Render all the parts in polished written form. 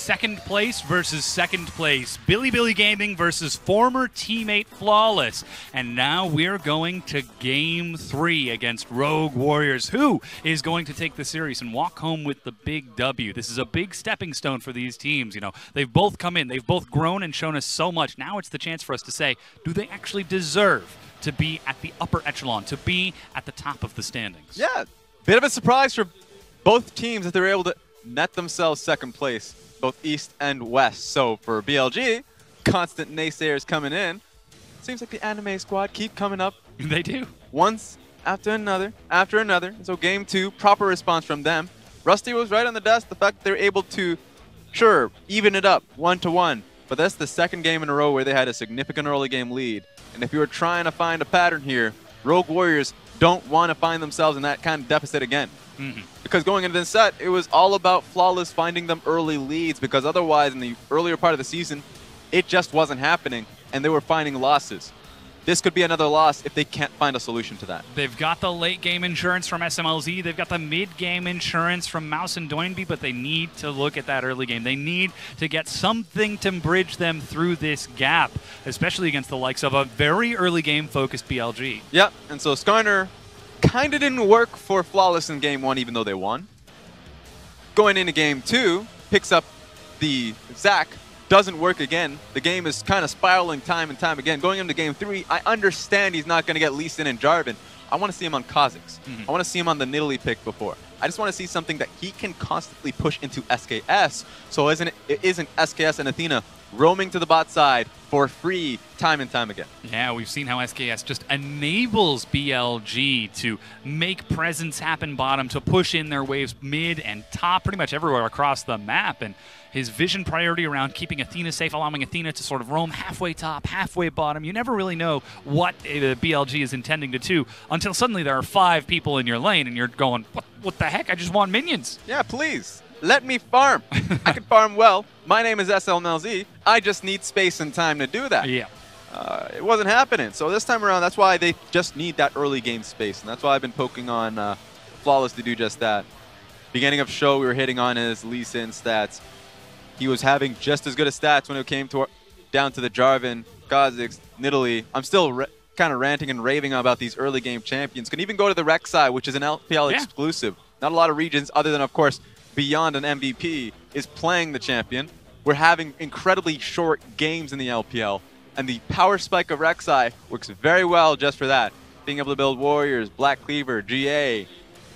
second place versus second place. Bilibili Gaming versus former teammate Flawless. And now we're going to Game 3 against Rogue Warriors. Who is going to take the series and walk home with the big W? This is a big stepping stone for these teams. You know, they've both come in, they've both grown and shown us so much. Now it's the chance for us to say, do they actually deserve to be at the upper echelon, to be at the top of the standings? Yeah, bit of a surprise for both teams that they were able to net themselves second place, both East and West. So for BLG, constant naysayers coming in. Seems like the anime squad keep coming up. They do. Once after another, after another. So Game 2, proper response from them. Rusty was right on the desk. The fact that they're able to, sure, even it up 1-1. But that's the second game in a row where they had a significant early game lead. And if you were trying to find a pattern here, Rogue Warriors don't want to find themselves in that kind of deficit again. Because going into this set, it was all about Flawless finding them early leads, because otherwise in the earlier part of the season, it just wasn't happening, and they were finding losses. This could be another loss if they can't find a solution to that. They've got the late game insurance from Smlz. They've got the mid game insurance from Mouse and Doinb, but they need to look at that early game. They need to get something to bridge them through this gap, especially against the likes of a very early game focused BLG. Yep, and so Skarner kind of didn't work for Flawless in Game 1, even though they won. Going into Game 2, picks up the Zac, doesn't work again. The game is kind of spiraling time and time again. Going into Game 3, I understand he's not going to get Lee Sin and Jarvan. I want to see him on Kha'Zix. I want to see him on the Nidalee pick before. I just want to see something that he can constantly push into SKS, so it isn't SKS and Athena roaming to the bot side for free time and time again. Yeah, we've seen how SKS just enables BLG to make presence happen bottom, to push in their waves mid and top, pretty much everywhere across the map. And his vision priority around keeping Athena safe, allowing Athena to sort of roam halfway top, halfway bottom. You never really know what BLG is intending to do until suddenly there are 5 people in your lane and you're going, what the heck? I just want minions. Yeah, please. Let me farm. I can farm well. My name is Smlz. I just need space and time to do that. Yeah. It wasn't happening. So this time around, that's why they just need that early game space. And that's why I've been poking on Flawless to do just that. Beginning of show, we were hitting on his Lee Sin stats. He was having just as good of stats when it came to down to the Jarvan, Kha'Zix, Nidalee. I'm still kind of ranting and raving about these early game champions. Can even go to the Rek'Sai, which is an LPL exclusive. Not a lot of regions other than, of course, Beyond an MVP is playing the champion. We're having incredibly short games in the LPL, and the power spike of Rek'Sai works very well just for that. Being able to build Warriors, Black Cleaver, GA,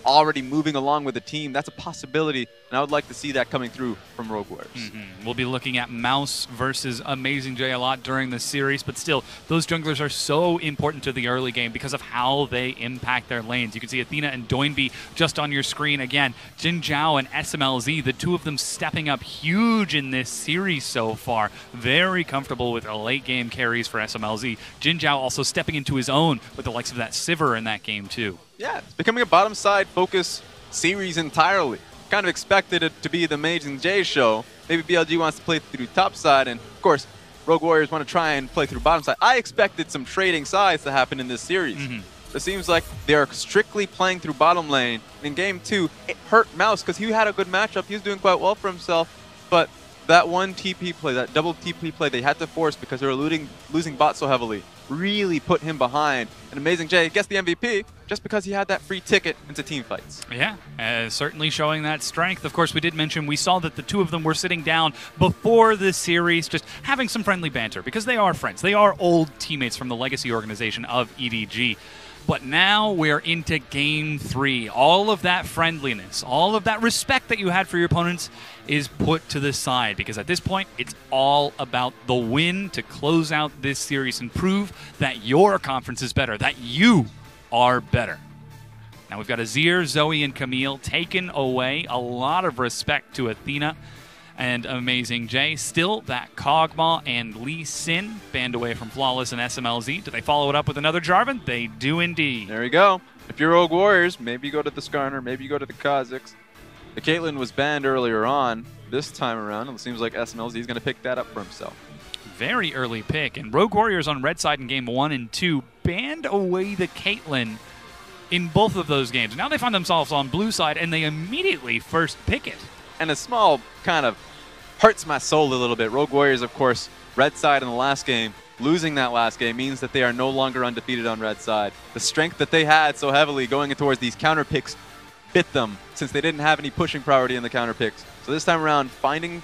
already moving along with the team, that's a possibility, and I would like to see that coming through from Rogue Warriors. We'll be looking at Mouse versus AmazingJ a lot during the series, but still, those junglers are so important to the early game because of how they impact their lanes. You can see Athena and Doinb just on your screen again. Jinjiao and Smlz, the two of them stepping up huge in this series so far. Very comfortable with late game carries for Smlz. Jinjiao also stepping into his own with the likes of that Sivir in that game too. Yeah, it's becoming a bottom side focus series entirely. Kind of expected it to be the AmazingJ show. Maybe BLG wants to play through top side, and of course, Rogue Warriors want to try and play through bottom side. I expected some trading sides to happen in this series. It seems like they are strictly playing through bottom lane. In Game 2, it hurt Mouse because he had a good matchup. He was doing quite well for himself, but that one TP play, that double TP play they had to force because they were losing bot so heavily, really put him behind. And AmazingJ gets the MVP just because he had that free ticket into team fights. Yeah, certainly showing that strength. Of course, we did mention we saw that the two of them were sitting down before the series, just having some friendly banter because they are friends. They are old teammates from the legacy organization of EDG. But now we're into Game 3. All of that friendliness, all of that respect that you had for your opponents is put to the side because at this point, it's all about the win to close out this series and prove that your conference is better, that you are better. Now we've got Azir, Zoe, and Camille taken away. A lot of respect to Athena and AmazingJ. Still, that Kog'Maw and Lee Sin banned away from Flawless and Smlz. Do they follow it up with another Jarvan? They do indeed. There you go. If you're Rogue Warriors, maybe you go to the Skarner, maybe you go to the Kha'Zix. The Caitlyn was banned earlier on. This time around, it seems like Smlz is going to pick that up for himself. Very early pick. And Rogue Warriors on red side in Game 1 and 2 banned away the Caitlyn in both of those games. Now they find themselves on blue side, and they immediately first pick it. And a small kind of hurts my soul a little bit. Rogue Warriors, of course, red side in the last game. Losing that last game means that they are no longer undefeated on red side. The strength that they had so heavily going towards these counter picks bit them since they didn't have any pushing priority in the counter picks. So this time around, finding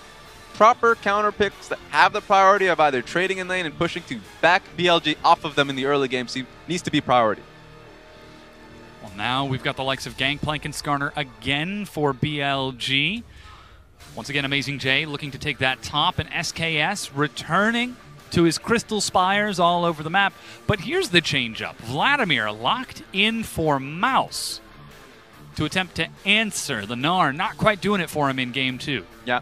proper counter picks that have the priority of either trading in lane and pushing to back BLG off of them in the early game needs to be priority. Well, now we've got the likes of Gangplank and Skarner again for BLG. Once again, AmazingJ looking to take that top, and SKS returning to his crystal spires all over the map. But here's the change-up. Vladimir locked in for Mouse to attempt to answer the Gnar. Not quite doing it for him in game 2. Yeah.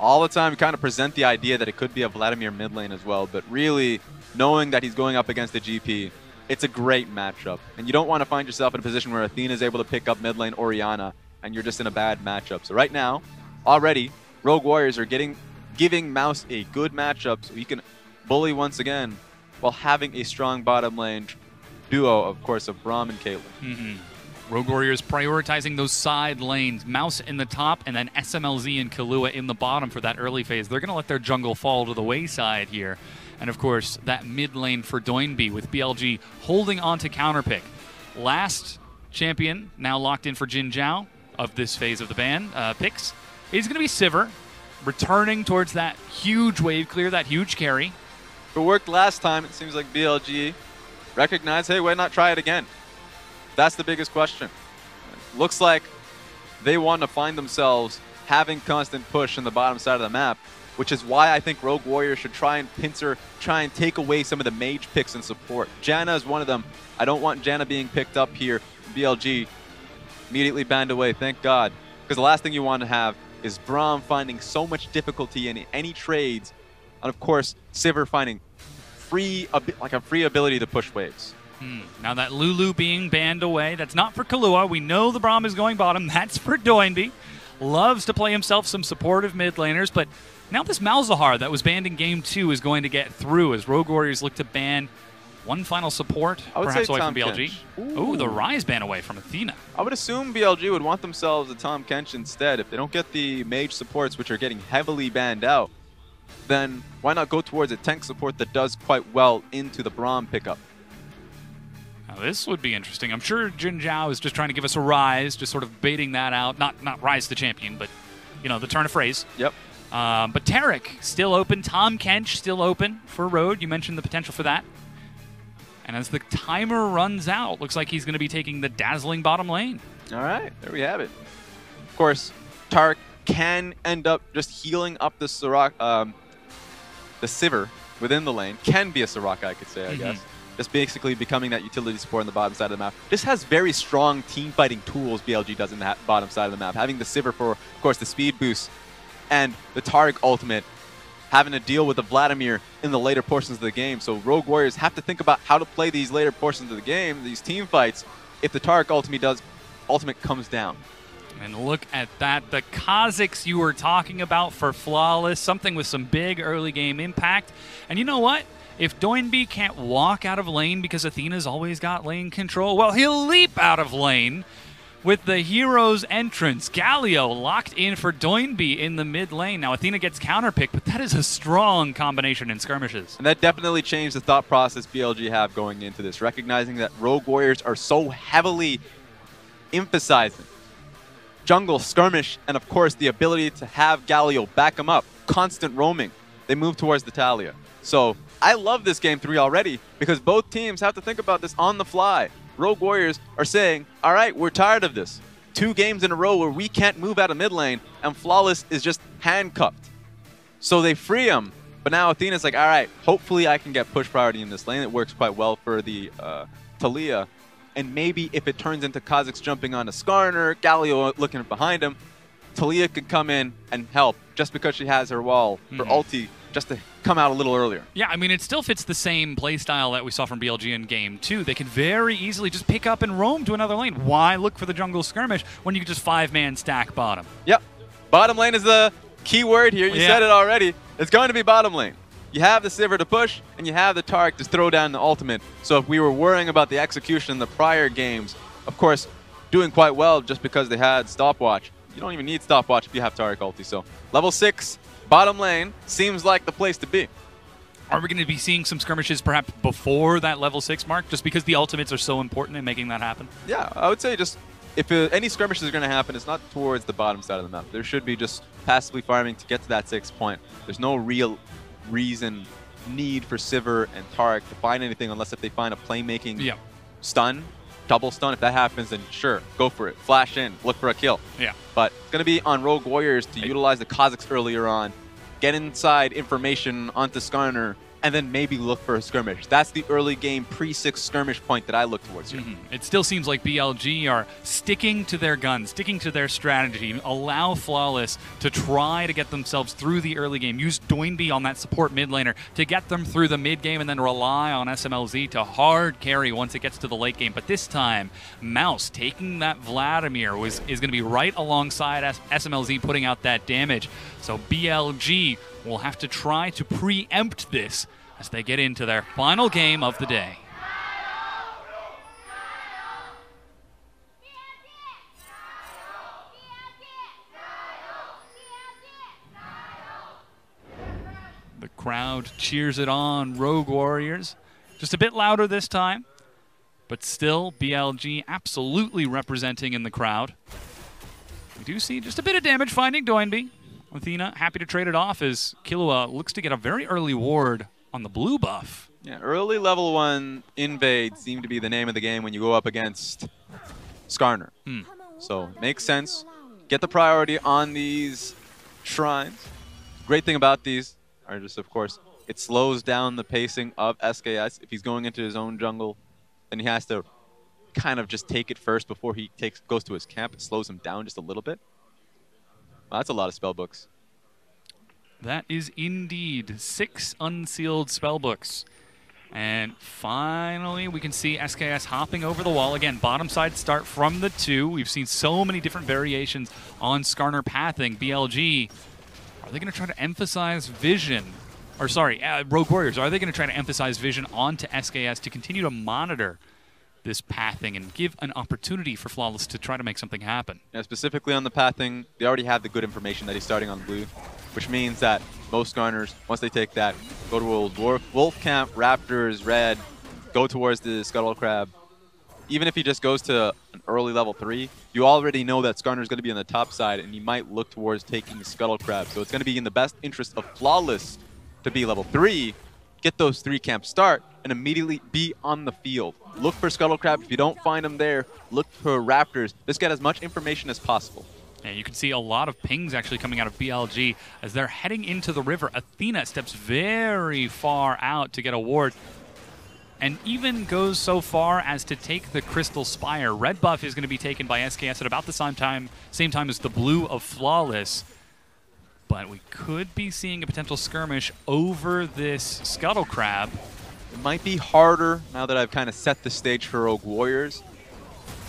All the time, kind of present the idea that it could be a Vladimir mid lane as well, but really knowing that he's going up against the GP, it's a great matchup. And you don't want to find yourself in a position where Athena is able to pick up mid lane Orianna and you're just in a bad matchup. So right now, already, Rogue Warriors are giving Mouse a good matchup so he can bully once again while having a strong bottom lane duo, of course, of Braum and Caitlyn. Rogue Warriors prioritizing those side lanes. Mouse in the top, and then Smlz and Killua in the bottom for that early phase. They're going to let their jungle fall to the wayside here. And, of course, that mid lane for Doinb with BLG holding on to counterpick. Last champion now locked in for Jinjiao of this phase of the ban picks is going to be Sivir, returning towards that huge wave clear, that huge carry. If it worked last time, it seems like BLG recognized, hey, why not try it again? That's the biggest question. Looks like they want to find themselves having constant push in the bottom side of the map, which is why I think Rogue Warriors should try and pincer, try and take away some of the mage picks and support. Janna is one of them. I don't want Janna being picked up here. BLG immediately banned away, thank God. Because the last thing you want to have is Braum finding so much difficulty in any trades, and of course, Sivir finding a free ability to push waves. Now that Lulu being banned away, that's not for Killua. We know the Braum is going bottom. That's for Doinb. Loves to play himself some supportive mid laners, but now this Malzahar that was banned in game 2 is going to get through as Rogue Warriors look to ban one final support, perhaps away from BLG. Ooh, the Rise ban away from Athena. I would assume BLG would want themselves a Tahm Kench instead. If they don't get the mage supports, which are getting heavily banned out, then why not go towards a tank support that does quite well into the Braum pickup? Now this would be interesting. I'm sure Jinjiao is just trying to give us a Rise, just sort of baiting that out. Not Rise the champion, but, you know, the turn of phrase. Yep. But Taric still open. Tahm Kench still open for Road. You mentioned the potential for that. And as the timer runs out, looks like he's going to be taking the dazzling bottom lane. All right, there we have it. Of course, Taric can end up just healing up the Sivir within the lane. Can be a Soraka, I could say, I guess. Just basically becoming that utility support on the bottom side of the map. Just has very strong team fighting tools BLG does in the bottom side of the map. Having the Sivir for, of course, the speed boost and the Taric ultimate, having to deal with the Vladimir in the later portions of the game. So Rogue Warriors have to think about how to play these later portions of the game, these team fights, if the Taric ultimate comes down. And look at that. The Kha'Zix you were talking about for Flawless, something with some big early game impact. And you know what? If Doinb can't walk out of lane because Athena's always got lane control, well, he'll leap out of lane with the hero's entrance. Galio locked in for Doinb in the mid lane. Now, Athena gets counterpicked, but that is a strong combination in skirmishes. And that definitely changed the thought process BLG have going into this, recognizing that Rogue Warriors are so heavily emphasizing jungle, skirmish, and of course the ability to have Galio back them up, constant roaming. They move towards the Taliyah. So I love this game 3 already because both teams have to think about this on the fly. Rogue Warriors are saying, all right, we're tired of this. 2 games in a row where we can't move out of mid lane and Flawless is just handcuffed. So they free him, but now Athena's like, all right, hopefully I can get push priority in this lane. It works quite well for the Taliyah. And maybe if it turns into Kha'Zix jumping on a Skarner, Galio looking behind him, Taliyah could come in and help just because she has her wall for ulti just to come out a little earlier. Yeah, I mean, it still fits the same playstyle that we saw from BLG in Game 2. They can very easily just pick up and roam to another lane. Why look for the jungle skirmish when you can just 5-man stack bottom? Yep. Bottom lane is the key word here. You said it already. It's going to be bottom lane. You have the Sivir to push, and you have the Taric to throw down the ultimate. So if we were worrying about the execution in the prior games, of course, doing quite well just because they had stopwatch. You don't even need stopwatch if you have Taric ulti. So level 6, bottom lane seems like the place to be. Are we going to be seeing some skirmishes perhaps before that level 6 mark, just because the ultimates are so important in making that happen? Yeah, I would say just if any skirmishes are going to happen, it's not towards the bottom side of the map. There should be just passively farming to get to that 6th point. There's no real need for Sivir and Taric to find anything unless if they find a playmaking stun, double stun. If that happens, then sure, go for it. Flash in, look for a kill. Yeah. But it's going to be on Rogue Warriors to utilize the Kha'Zix earlier on, get inside information onto Skarner, and then maybe look for a skirmish. That's the early game pre-6 skirmish point that I look towards here. It still seems like BLG are sticking to their guns, sticking to their strategy, allow Flawless to try to get themselves through the early game, use Doinb on that support mid laner to get them through the mid game, and then rely on Smlz to hard carry once it gets to the late game. But this time, Mouse taking that Vladimir is going to be right alongside Smlz putting out that damage. So BLG will have to try to preempt this as they get into their final game of the day. The crowd cheers it on, Rogue Warriors. Just a bit louder this time, but still BLG absolutely representing in the crowd. We do see just a bit of damage finding Doinb. Athena happy to trade it off as Killua looks to get a very early ward on the blue buff. Yeah, early level 1 invade seemed to be the name of the game when you go up against Skarner. So makes sense. Get the priority on these shrines. Great thing about these are just, of course, it slows down the pacing of SKS. If he's going into his own jungle, then he has to kind of just take it first before he goes to his camp. It slows him down just a little bit. Well, that's a lot of spellbooks. That is indeed 6 unsealed spellbooks. And finally, we can see SKS hopping over the wall. Again, bottom side start from the 2. We've seen so many different variations on Skarner pathing. BLG, are they going to try to emphasize vision? Or sorry, Rogue Warriors, are they going to try to emphasize vision onto SKS to continue to monitor this pathing and give an opportunity for Flawless to try to make something happen? Yeah, specifically on the pathing, they already have the good information that he's starting on blue, which means that most Skarners, once they take that, go to Wolf Camp, Raptors, Red, go towards the Scuttle Crab. Even if he just goes to an early level 3, you already know that Skarner's going to be on the top side, and he might look towards taking Scuttle Crab. So it's going to be in the best interest of Flawless to be level 3, get those 3 camps start, and immediately be on the field. Look for Scuttle Crab. If you don't find them there, look for Raptors. Just get as much information as possible. And you can see a lot of pings actually coming out of BLG as they're heading into the river. Athena steps very far out to get a ward and even goes so far as to take the Crystal Spire. Red buff is going to be taken by SKS at about the same time as the blue of Flawless. But we could be seeing a potential skirmish over this Scuttle Crab. It might be harder now that I've kind of set the stage for Rogue Warriors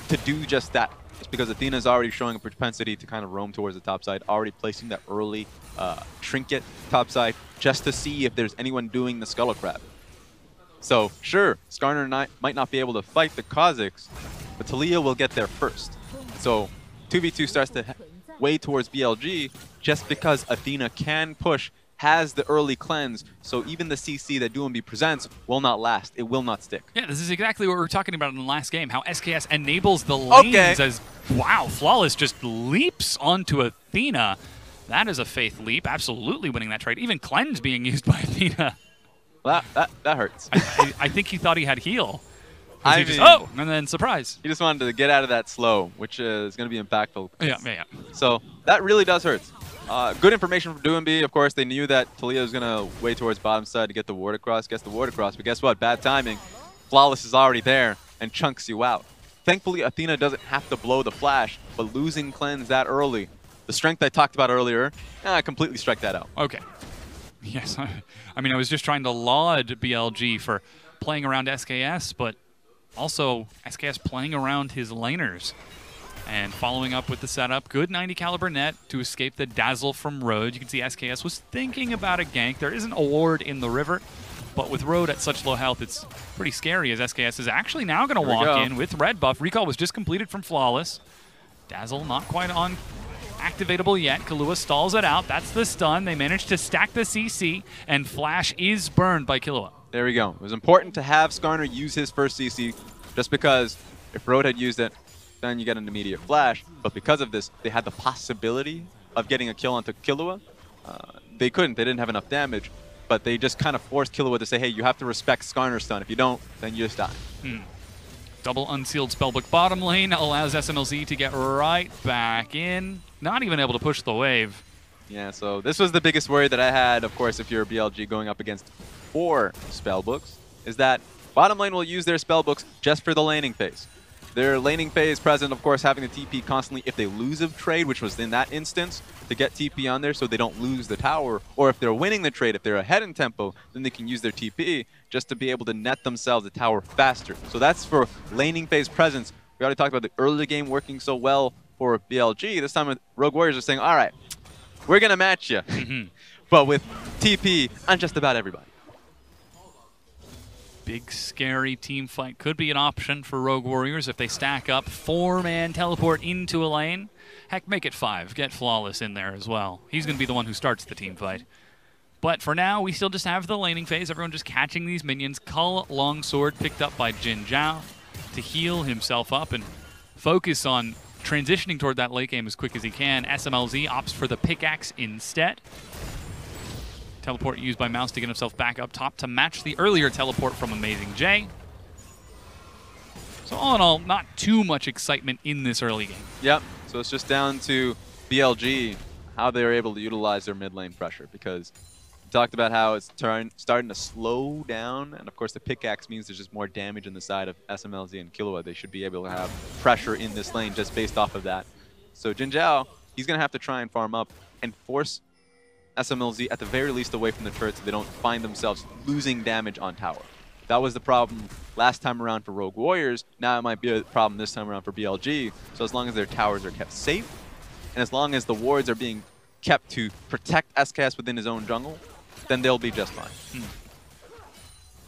to do just that. Just because Athena's already showing a propensity to kind of roam towards the top side, already placing that early trinket top side just to see if there's anyone doing the Scuttle Crab. So sure, Skarner might not be able to fight the Kha'Zix, but Taliyah will get there first. So 2v2 starts to way towards BLG just because Athena can push, has the early cleanse, so even the CC that Doinb presents will not last. It will not stick. Yeah, this is exactly what we were talking about in the last game, how SKS enables the lanes as, wow, Flawless just leaps onto Athena. That is a faith leap, absolutely winning that trade. Even cleanse being used by Athena. That hurts. I think he thought he had heal. I mean, mean, and then surprise. He just wanted to get out of that slow, which is going to be impactful. Yeah. So that really does hurt. Good information from Doinb. Of course, they knew that Taliyah was going to way towards bottom side to get the ward across, gets the ward across. But guess what? Bad timing. Flawless is already there and chunks you out. Thankfully, Athena doesn't have to blow the flash, but losing cleanse that early. The strength I talked about earlier, I completely strike that out. Okay. Yes, I mean, I was just trying to laud BLG for playing around SKS, but also SKS playing around his laners. And following up with the setup, good 90 caliber net to escape the dazzle from Road. You can see SKS was thinking about a gank. There isn't a ward in the river, but with Road at such low health, it's pretty scary as SKS is actually now going to walk in with red buff. Recall was just completed from Flawless. Dazzle not quite on activatable yet. Killua stalls it out. That's the stun. They managed to stack the CC, and Flash is burned by Killua. There we go. It was important to have Skarner use his first CC, just because if Road had used it, then you get an immediate flash. But because of this, they had the possibility of getting a kill onto Killua. They couldn't. They didn't have enough damage. But they just kind of forced Killua to say, hey, you have to respect Skarner's stun. If you don't, then you just die. Double unsealed spellbook bottom lane allows Smlz to get right back in. Not even able to push the wave. Yeah, so this was the biggest worry that I had, of course, if you're a BLG going up against 4 spellbooks, is that bottom lane will use their spellbooks just for the laning phase. Their laning phase present, of course, having the TP constantly if they lose a trade, which was in that instance, to get TP on there so they don't lose the tower. Or if they're winning the trade, if they're ahead in tempo, then they can use their TP just to be able to net themselves the tower faster. So that's for laning phase presence. We already talked about the early game working so well for BLG. This time Rogue Warriors are saying, all right, we're going to match you, but with TP on just about everybody. Big, scary team fight could be an option for Rogue Warriors if they stack up. 4-man teleport into a lane. Heck, make it 5. Get Flawless in there as well. He's going to be the one who starts the team fight. But for now, we still just have the laning phase. Everyone just catching these minions. Cull Longsword picked up by Jinjiao to heal himself up and focus on transitioning toward that late game as quick as he can. Smlz opts for the pickaxe instead. Teleport used by Mouse to get himself back up top to match the earlier teleport from AmazingJ. So all in all, not too much excitement in this early game. Yep, so it's just down to BLG, how they're able to utilize their mid lane pressure, because we talked about how it's starting to slow down, and of course the pickaxe means there's just more damage in the side of Smlz and Killua. They should be able to have pressure in this lane just based off of that. So Jinjiao, he's going to have to try and farm up and force Smlz at the very least away from the turret so they don't find themselves losing damage on tower. That was the problem last time around for Rogue Warriors. Now it might be a problem this time around for BLG. So as long as their towers are kept safe, and as long as the wards are being kept to protect SKS within his own jungle, then they'll be just fine.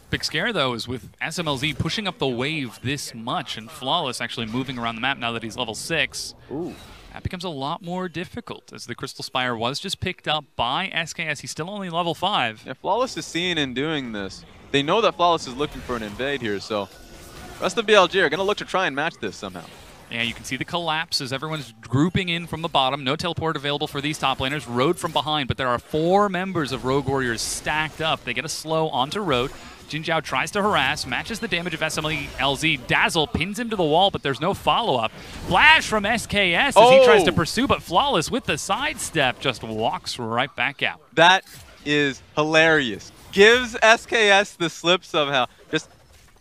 Big scare, though, is with Smlz pushing up the wave this much and Flawless actually moving around the map now that he's level 6. Ooh. That becomes a lot more difficult, as the Crystal Spire was just picked up by SKS. He's still only level 5. Yeah, Flawless is seeing and doing this. They know that Flawless is looking for an invade here, so the rest of BLG are going to look to try and match this somehow. Yeah, you can see the collapse as everyone's grouping in from the bottom. No teleport available for these top laners. Road from behind, but there are 4 members of Rogue Warriors stacked up. They get a slow onto Road. Jinjiao tries to harass, matches the damage of Smlz. Dazzle pins him to the wall, but there's no follow-up. Flash from SKS as he tries to pursue, but Flawless with the sidestep just walks right back out. That is hilarious. Gives SKS the slip somehow. Just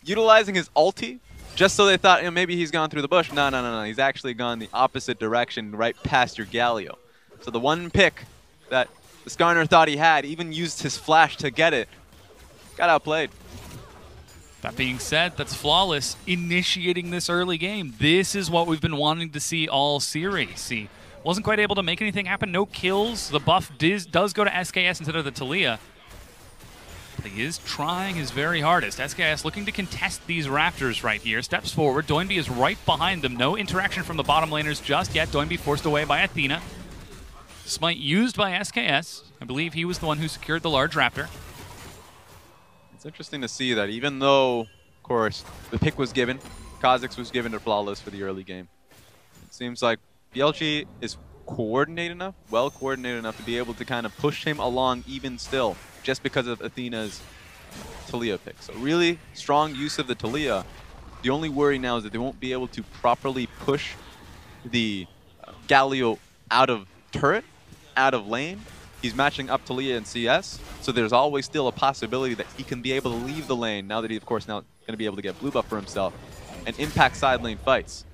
utilizing his ulti, just so they thought, you know, maybe he's gone through the bush. No. He's actually gone the opposite direction, right past your Galio. So the one pick that the Skarner thought he had, even used his flash to get it, got outplayed. That being said, that's Flawless initiating this early game. This is what we've been wanting to see all series. He wasn't quite able to make anything happen. No kills. The buff does go to SKS instead of the Taliyah. But he is trying his very hardest. SKS looking to contest these Raptors right here. Steps forward. Doinb is right behind them. No interaction from the bottom laners just yet. Doinb forced away by Athena. Smite used by SKS. I believe he was the one who secured the large Raptor. It's interesting to see that even though, of course, the pick was given, Kha'Zix was given to Flawless for the early game. It seems like BLG is coordinated enough, well coordinated enough to be able to kind of push him along even still, just because of Athena's Taliyah pick. So really strong use of the Taliyah. The only worry now is that they won't be able to properly push the Galio out of turret, out of lane. He's matching up Taliyah in CS, so there's always still a possibility that he can be able to leave the lane now that he, of course, now going to be able to get blue buff for himself and impact side lane fights.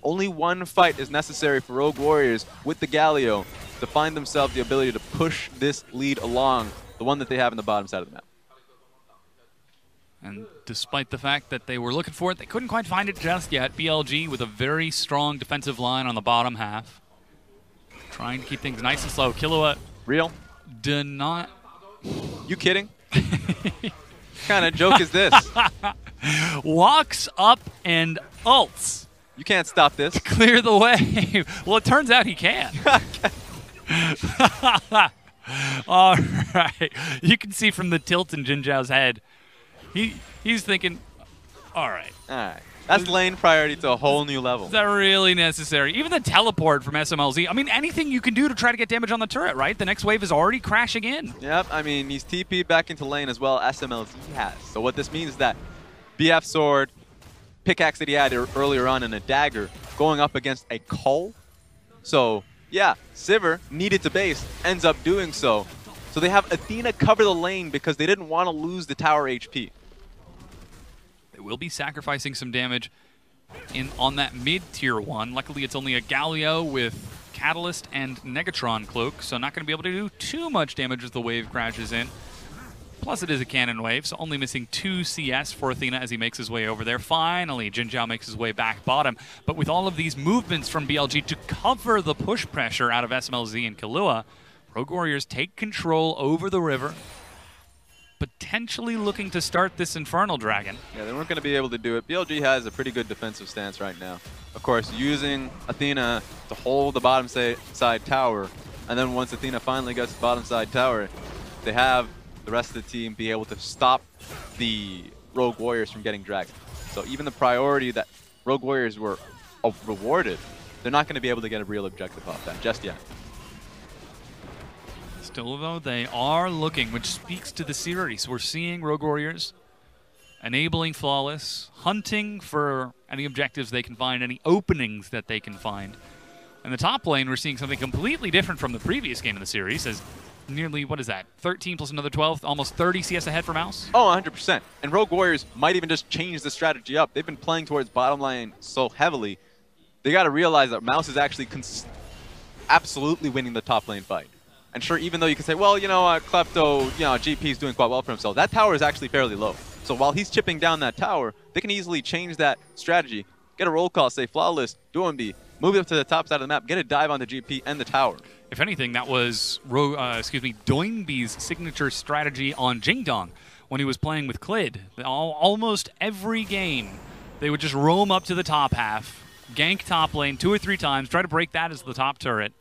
Only one fight is necessary for Rogue Warriors with the Galio to find themselves the ability to push this lead along, the one that they have in the bottom side of the map. And despite the fact that they were looking for it, they couldn't quite find it just yet. BLG with a very strong defensive line on the bottom half. Trying to keep things nice and slow. Killua... Real? Do not... You kidding? What kind of joke is this? Walks up and ults. You can't stop this. Clear the way. Well, it turns out he can. All right. You can see from the tilt in Jinjiao's head, he's thinking, all right. All right. That's lane priority to a whole new level. Is that really necessary? Even the teleport from Smlz. I mean, anything you can do to try to get damage on the turret, right? The next wave is already crashing in. Yep. I mean, he's TP'd back into lane as well. Smlz has. So what this means is that BF sword, pickaxe that he had earlier on, and a dagger going up against a cull. So yeah, Sivir needed to base, ends up doing so. So they have Athena cover the lane because they didn't want to lose the tower HP. They will be sacrificing some damage on that mid-tier one. Luckily, it's only a Galio with Catalyst and Negatron Cloak, so not going to be able to do too much damage as the wave crashes in. Plus, it is a cannon wave, so only missing 2 CS for Athena as he makes his way over there. Finally, Jinjiao makes his way back bottom. But with all of these movements from BLG to cover the push pressure out of Smlz and Killua, Rogue Warriors take control over the river, potentially looking to start this Infernal Dragon. Yeah, they weren't going to be able to do it. BLG has a pretty good defensive stance right now. Of course, using Athena to hold the bottom side tower, and then once Athena finally gets the bottom side tower, they have the rest of the team be able to stop the Rogue Warriors from getting dragged. So even the priority that Rogue Warriors were rewarded, they're not going to be able to get a real objective off that just yet. Still, though, they are looking, which speaks to the series. We're seeing Rogue Warriors enabling Flawless, hunting for any objectives they can find, any openings that they can find. In the top lane, we're seeing something completely different from the previous game in the series, as nearly, what is that, 13 plus another 12, almost 30 CS ahead for Mouse? Oh, 100%. And Rogue Warriors might even just change the strategy up. They've been playing towards bottom lane so heavily, they got to realize that Mouse is actually absolutely winning the top lane fight. And sure, even though you can say, well, you know, Klepto, you know, GP is doing quite well for himself, that tower is actually fairly low. So while he's chipping down that tower, they can easily change that strategy, get a roll call, say Flawless, Doinb, move it up to the top side of the map, get a dive on the GP and the tower. If anything, that was Doinb's signature strategy on Jingdong when he was playing with Clid. Almost every game, they would just roam up to the top half, gank top lane 2 or 3 times, try to break that as the top turret.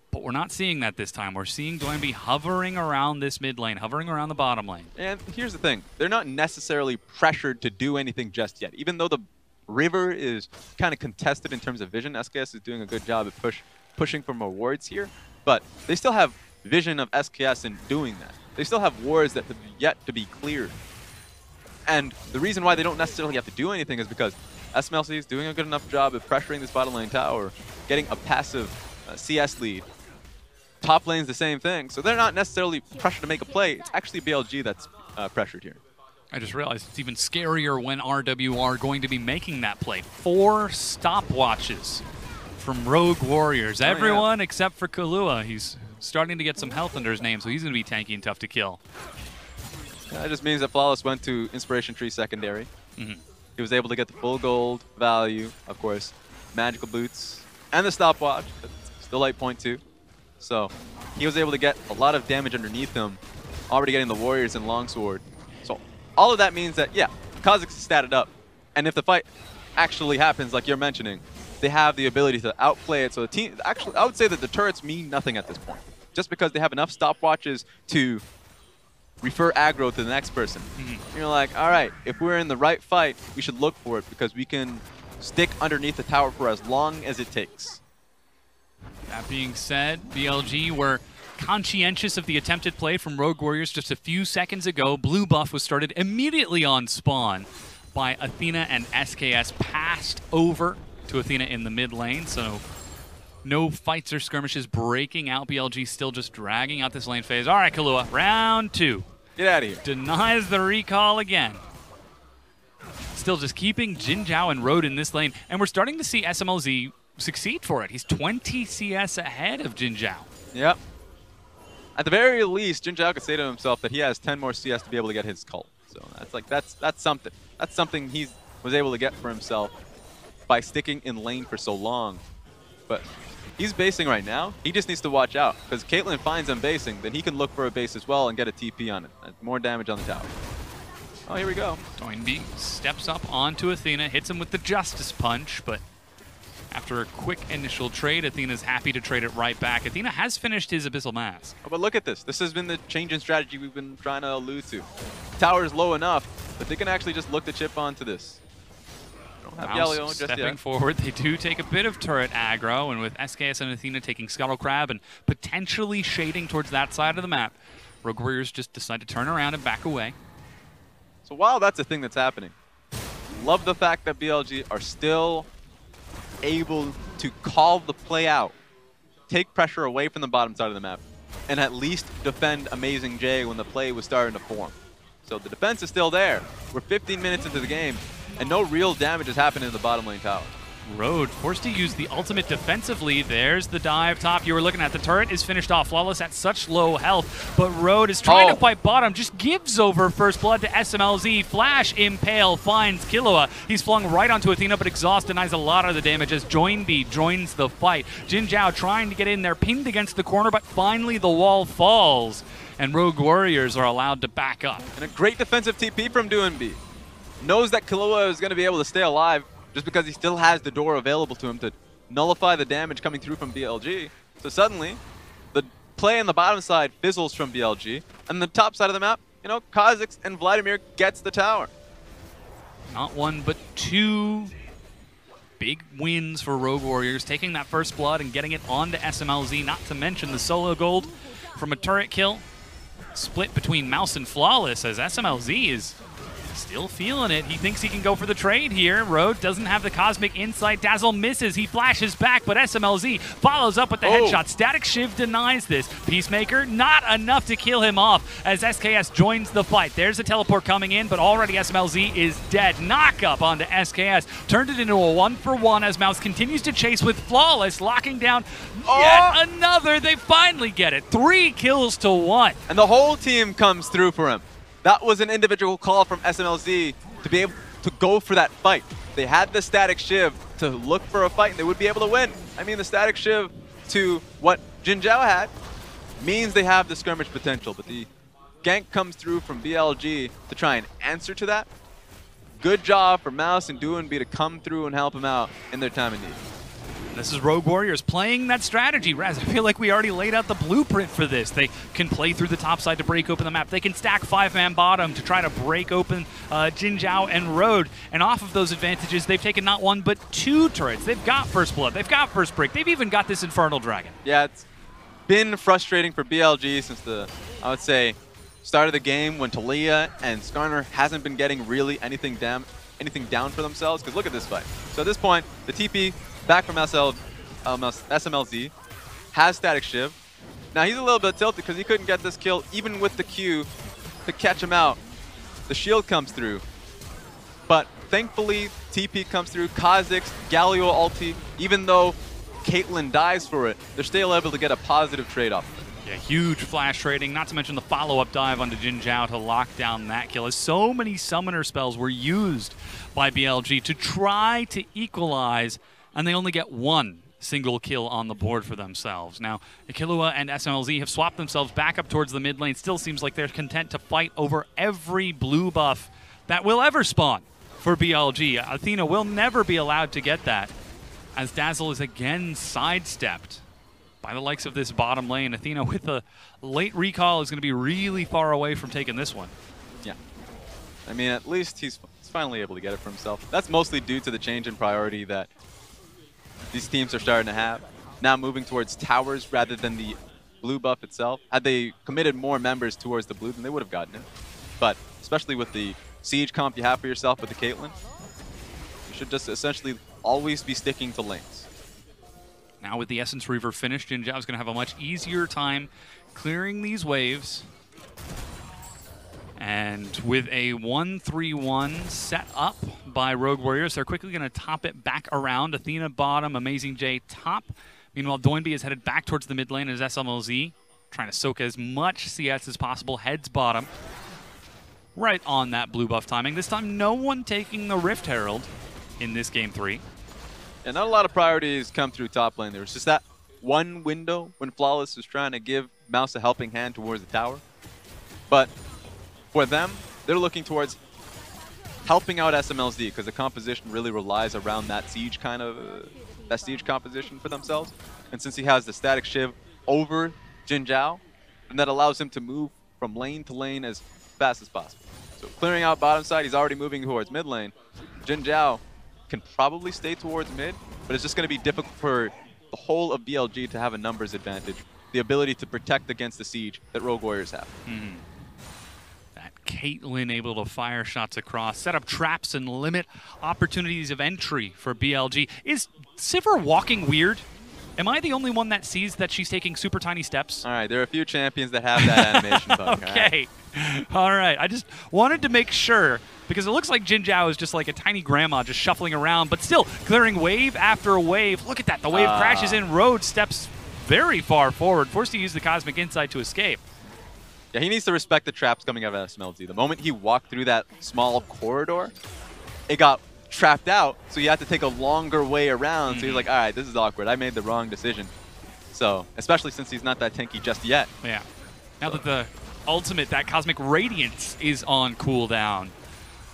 But we're not seeing that this time. We're seeing Doinb hovering around this mid lane, hovering around the bottom lane. And here's the thing. They're not necessarily pressured to do anything just yet. Even though the river is kind of contested in terms of vision, SKS is doing a good job at pushing for more wards here. But they still have vision of SKS in doing that. They still have wards that have yet to be cleared. And the reason why they don't necessarily have to do anything is because Smlz is doing a good enough job of pressuring this bottom lane tower, getting a passive CS lead. Top lane's the same thing, so they're not necessarily pressured to make a play. It's actually BLG that's pressured here. I just realized it's even scarier when RW are going to be making that play. 4 stopwatches from Rogue Warriors. Everyone except for Killua. He's starting to get some health under his name, so he's going to be tanky and tough to kill. That just means that Flawless went to Inspiration Tree secondary. He was able to get the full gold value, of course, magical boots, and the stopwatch. Still 8.2. So he was able to get a lot of damage underneath him, already getting the Warriors and Longsword. So all of that means that, yeah, Kha'Zix is statted up. And if the fight actually happens, like you're mentioning, they have the ability to outplay it. So the team, actually, I would say that the turrets mean nothing at this point. Just because they have enough stopwatches to refer aggro to the next person. You're like, all right, if we're in the right fight, we should look for it because we can stick underneath the tower for as long as it takes. That being said, BLG were conscientious of the attempted play from Rogue Warriors just a few seconds ago. Blue buff was started immediately on spawn by Athena, and SKS passed over to Athena in the mid lane, so no fights or skirmishes breaking out. BLG still just dragging out this lane phase. All right, Killua, round 2. Get out of here. Denies the recall again. Still just keeping Jinjiao and Road in this lane, and we're starting to see Smlz succeed for it. He's 20 CS ahead of Jinjiao. Yep. At the very least, Jinjiao could say to himself that he has 10 more CS to be able to get his cult. So that's something. That's something he was able to get for himself by sticking in lane for so long. But he's basing right now. He just needs to watch out because Caitlyn finds him basing, then he can look for a base as well and get a TP on it. More damage on the tower. Oh, here we go. Doinb steps up onto Athena, hits him with the Justice Punch, but After a quick initial trade, Athena's happy to trade it right back. Athena has finished his Abyssal Mask. Oh, but look at this. This has been the change in strategy we've been trying to allude to. Tower is low enough that they can actually just look to chip onto this. Don't have Galio just stepping yet. forward. They do take a bit of turret aggro, and with SKS and Athena taking Scuttle Crab and potentially shading towards that side of the map, Rogue Warriors just decide to turn around and back away. So while that's a thing that's happening, love the fact that BLG are still able to call the play out, take pressure away from the bottom side of the map, and at least defend AmazingJ when the play was starting to form. So the defense is still there. We're 15 minutes into the game, and no real damage is happening in the bottom lane tower. Road forced to use the ultimate defensively. There's the dive top you were looking at. The turret is finished off. Flawless at such low health, but Road is trying to fight bottom. Just gives over first blood to Smlz. Flash Impale finds Killua. He's flung right onto Athena, but Exhaust denies a lot of the damage as Doinb joins the fight. Jinjiao trying to get in there, pinned against the corner, but finally the wall falls, and Rogue Warriors are allowed to back up. And a great defensive TP from Doinb. Knows that Killua is going to be able to stay alive, just because he still has the door available to him to nullify the damage coming through from BLG. So suddenly, the play on the bottom side fizzles from BLG, and the top side of the map, you know, Kha'Zix and Vladimir gets the tower. Not one, but two big wins for Rogue Warriors, taking that first blood and getting it onto Smlz, not to mention the solo gold from a turret kill. Split between Mouse and Flawless as Smlz is still feeling it. He thinks he can go for the trade here. Road doesn't have the Cosmic Insight. Dazzle misses. He flashes back, but Smlz follows up with the headshot. Static Shiv denies this. Peacemaker, not enough to kill him off as SKS joins the fight. There's a teleport coming in, but already Smlz is dead. Knock up onto SKS. Turned it into a 1-for-1 as Mouse continues to chase with Flawless, locking down yet another. They finally get it. 3 kills to 1. And the whole team comes through for him. That was an individual call from Smlz to be able to go for that fight. They had the Static Shiv to look for a fight, and they would be able to win. I mean, the Static Shiv to what Jinjiao had means they have the skirmish potential, but the gank comes through from BLG to try and answer to that. Good job for Mouse and Doinb to come through and help him out in their time of need. This is Rogue Warriors playing that strategy. Raz, I feel like we already laid out the blueprint for this. They can play through the top side to break open the map. They can stack 5-man bottom to try to break open Jinjiao and Road. And off of those advantages, they've taken not 1, but 2 turrets. They've got first blood. They've got first break. They've even got this Infernal Dragon. Yeah, it's been frustrating for BLG since the, I would say, start of the game when Taliyah and Skarner hasn't been getting really anything down for themselves. Because look at this fight. So at this point, the TP back from Smlz, has Static Shiv. Now he's a little bit tilted because he couldn't get this kill even with the Q to catch him out. The shield comes through. But thankfully, TP comes through. Kha'Zix, Galio ulti, even though Caitlyn dies for it, they're still able to get a positive trade off. Yeah, huge flash trading, not to mention the follow-up dive onto Jinjiao to lock down that kill. As so many summoner spells were used by BLG to try to equalize, and they only get 1 single kill on the board for themselves. Now, Killua and Smlz have swapped themselves back up towards the mid lane. Still seems like they're content to fight over every blue buff that will ever spawn for BLG. Athena will never be allowed to get that, as Dazzle is again sidestepped by the likes of this bottom lane. Athena with a late recall is going to be really far away from taking this one. Yeah. I mean, at least he's finally able to get it for himself. That's mostly due to the change in priority that these teams are starting to have. Now moving towards towers rather than the blue buff itself. Had they committed more members towards the blue, then they would have gotten it. But especially with the siege comp you have for yourself with the Caitlyn, you should just essentially always be sticking to lanes. Now with the Essence Reaver finished, Jinjiao's going to have a much easier time clearing these waves. And with a 1-3-1 set up by Rogue Warriors, they're quickly going to top it back around. Athena bottom, AmazingJ top. Meanwhile, Doinb is headed back towards the mid lane as Smlz, trying to soak as much CS as possible, heads bottom. Right on that blue buff timing. This time, no one taking the Rift Herald in this game 3. Yeah, not a lot of priorities come through top lane. There was just that one window when Flawless was trying to give Mouse a helping hand towards the tower. But for them, they're looking towards helping out Smlz because the composition really relies around that siege kind of that siege composition for themselves. And since he has the static shiv over Jinjiao, and that allows him to move from lane to lane as fast as possible. So clearing out bottom side, he's already moving towards mid lane. Jinjiao can probably stay towards mid, but it's just going to be difficult for the whole of BLG to have a numbers advantage, the ability to protect against the siege that Rogue Warriors have. That Caitlyn able to fire shots across, set up traps and limit opportunities of entry for BLG. Is Sivir walking weird? Am I the only one that sees that she's taking super tiny steps? All right, there are a few champions that have that animation bug. Okay. All right. I just wanted to make sure, because it looks like Jinjiao is just like a tiny grandma just shuffling around, but still clearing wave after wave. Look at that. The wave crashes in. Road steps very far forward, forced to use the Cosmic Insight to escape. Yeah, he needs to respect the traps coming out of Smlz. The moment he walked through that small corridor, it got trapped out, so you had to take a longer way around. So he's like, all right, this is awkward. I made the wrong decision. So, especially since he's not that tanky just yet. Yeah. Now that the ultimate, that Cosmic Radiance, is on cooldown,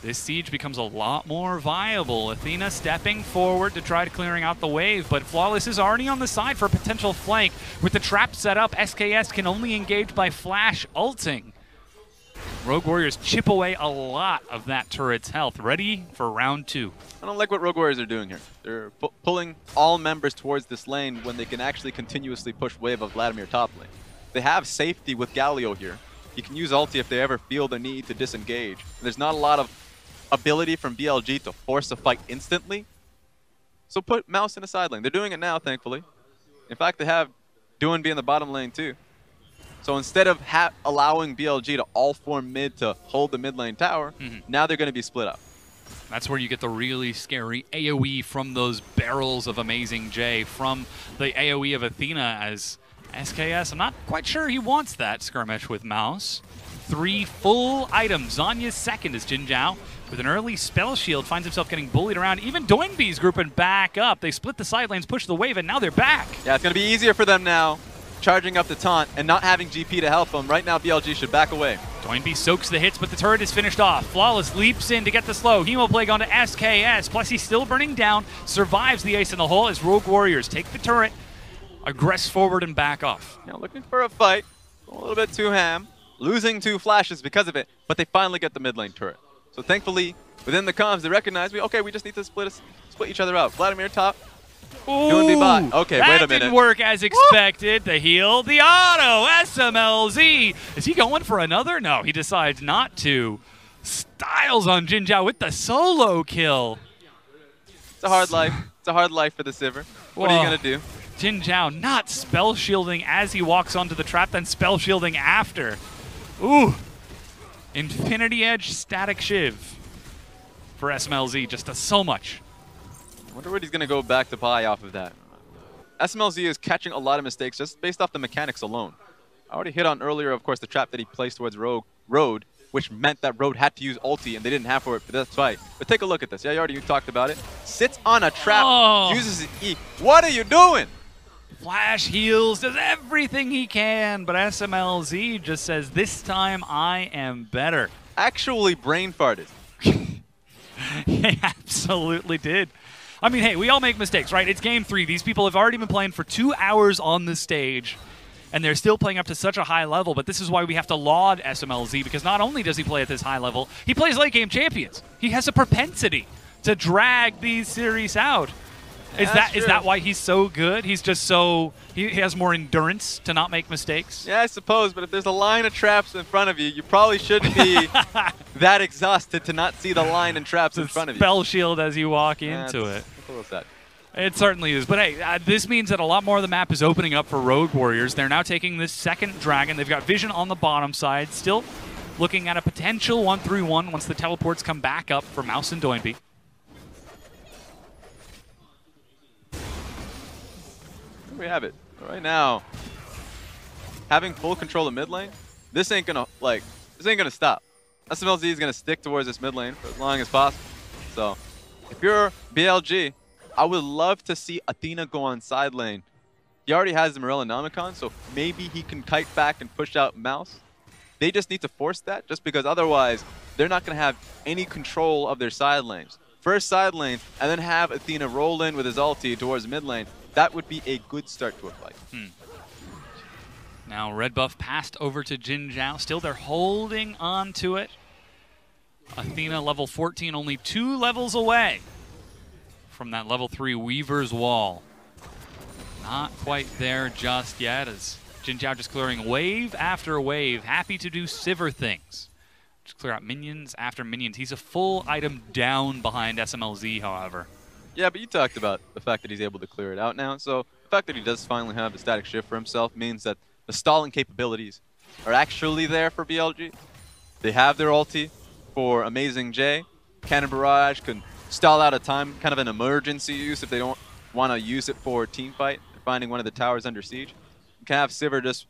this siege becomes a lot more viable. Athena stepping forward to try to clearing out the wave, but Flawless is already on the side for a potential flank. With the trap set up, SKS can only engage by flash ulting. Rogue Warriors chip away a lot of that turret's health, ready for round 2. I don't like what Rogue Warriors are doing here. They're pulling all members towards this lane when they can actually continuously push wave of Vladimir top lane. They have safety with Galio here. He can use ulti if they ever feel the need to disengage. There's not a lot of ability from BLG to force a fight instantly. So put Mouse in a side lane. They're doing it now, thankfully. In fact, they have Doinb in the bottom lane too. So instead of allowing BLG to all form mid to hold the mid lane tower, now they're going to be split up. That's where you get the really scary AoE from those barrels of AmazingJ, from the AoE of Athena as SKS. I'm not quite sure he wants that skirmish with Mouse. 3 full items. Zanya's second is Jinjiao. With an early spell shield, finds himself getting bullied around. Even Doinb's grouping back up. They split the side lanes, push the wave, and now they're back. Yeah, it's going to be easier for them now, charging up the taunt and not having GP to help them. Right now, BLG should back away. Doinb soaks the hits, but the turret is finished off. Flawless leaps in to get the slow. Hemoplague onto SKS. Plus, he's still burning down. Survives the ace in the hole as Rogue Warriors take the turret, aggress forward, and back off. Now looking for a fight. A little bit too ham. Losing 2 flashes because of it, but they finally get the mid lane turret. So thankfully, within the comms, they recognize, we just need to split each other out. Vladimir top. Ooh, bot. Okay, wait a minute. That didn't work as expected. The heal, the auto, Smlz. Is he going for another? No, he decides not to. Styles on Jinjiao with the solo kill. It's a hard life. It's a hard life for the Sivir. What are you going to do? Jinjiao not spell shielding as he walks onto the trap, then spell shielding after. Ooh. Infinity Edge static shiv for Smlz. Just does so much. I wonder what he's going to go back to buy off of that. Smlz is catching a lot of mistakes just based off the mechanics alone. I already hit on earlier, of course, the trap that he placed towards Road, which meant that Road had to use ulti, and they didn't have for it for this fight. But take a look at this. Yeah, you talked about it. Sits on a trap, uses his E. What are you doing? Flash heals, does everything he can, but Smlz just says, this time I am better. Actually brain farted. He absolutely did. I mean, hey, we all make mistakes, right? It's game 3. These people have already been playing for 2 hours on the stage, and they're still playing up to such a high level, but this is why we have to laud Smlz, because not only does he play at this high level, he plays late game champions. He has a propensity to drag these series out. Is that why he's so good? He's just so, he has more endurance to not make mistakes? Yeah, I suppose, but if there's a line of traps in front of you, you probably shouldn't be that exhausted to not see the line and traps in front of you. Spell shield as you walk into it. That's a little sad. It certainly is. But hey, this means that a lot more of the map is opening up for Rogue Warriors. They're now taking this second dragon. They've got vision on the bottom side. Still looking at a potential 1-3-1 once the teleports come back up for Mouse and Doinb. We have it right now. Having full control of mid lane, this ain't gonna stop. Smlz is gonna stick towards this mid lane for as long as possible. So, if you're BLG, I would love to see Athena go on side lane. He already has the Morella Nomicon, so maybe he can kite back and push out Mouse. They just need to force that, just because otherwise they're not gonna have any control of their side lanes. first side lane, and then have Athena roll in with his ulti towards mid lane. That would be a good start to a fight. Now red buff passed over to Jinjiao. Still they're holding on to it. Athena level 14, only 2 levels away from that level 3 Weaver's Wall. Not quite there just yet, as Jinjiao just clearing wave after wave. Happy to do Sivir things. Just clear out minions after minions. He's a full item down behind Smlz, however. Yeah, but you talked about the fact that he's able to clear it out now. So the fact that he does finally have the static shift for himself means that the stalling capabilities are actually there for BLG. They have their ulti for AmazingJ. Cannon Barrage can stall out a time, kind of an emergency use if they don't want to use it for a team fight. They're finding one of the towers under siege. You can have Sivir just